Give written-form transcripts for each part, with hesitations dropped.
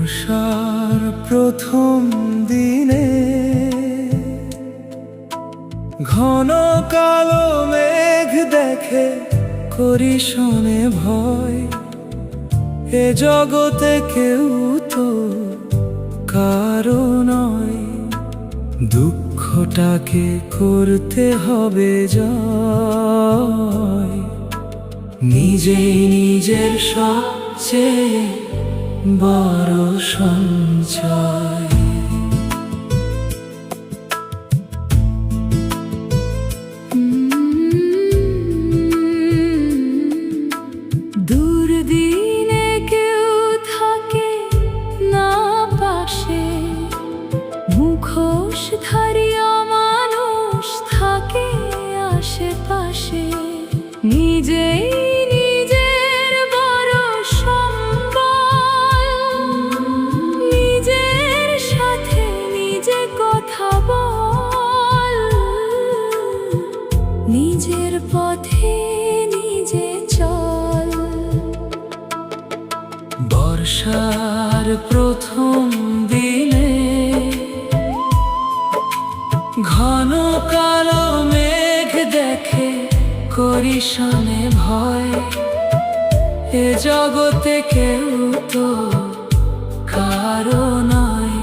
বর্ষার প্রথম দিনে ঘন কালো মেঘ দেখে করি শোনে ভয়। এ জগতে কেউ তো কারো নয়, দুঃখটাকে করতে হবে জয়। নিজেই নিজের সবচেয়ে বড় সঞ্চয়। দুর্দিনে কেউ থাকে না পাশে, মুখোশধারী মানুষ থাকে আশেপাশে। নিজেই নিজের বড় সম্বল, নিজের সাথে নিজে কথা বল, নিজের পথে নিজে চল। বর্ষার প্রথম দিনে ঘন কালো মেঘ দেখে করি শোনে ভয়। এ জগতে কেউ তো কারো নয়,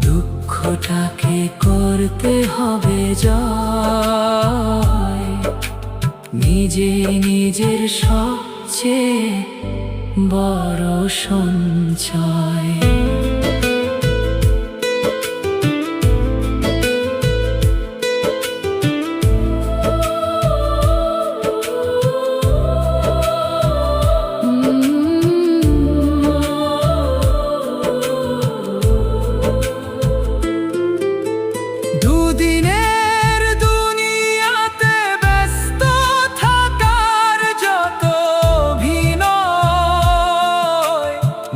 দুঃখটাকে করতে হবে জয়। নিজে নিজের সবচেয়ে বড় সঞ্চয়। দুদিনের দুনিয়াতে ব্যস্ত থাকার যত অভিনয়,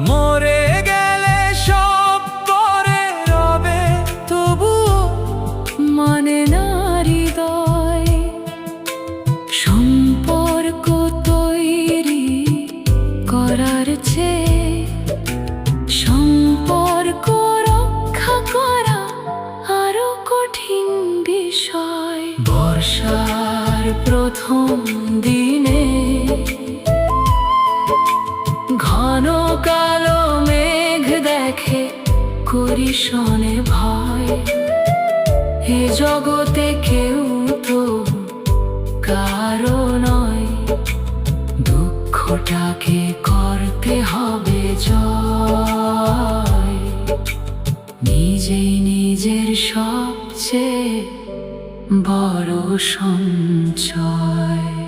মরে গেলে সব পরে রবে তবুও মানে না হৃদয়। সম্পর্ক তৈরি করার চেয়ে সম্পর্ক রক্ষা করা আরো কঠিন বিষয়। বর্ষার প্রথম দিনে ঘন কালো মেঘ দেখে করি শোনে ভয়। এ জগতে কেউ তো কারো নয়, দুঃখটাকে করতে হবে জয়। নিজেই নিজের সবচেয়ে বড় সঞ্চয়।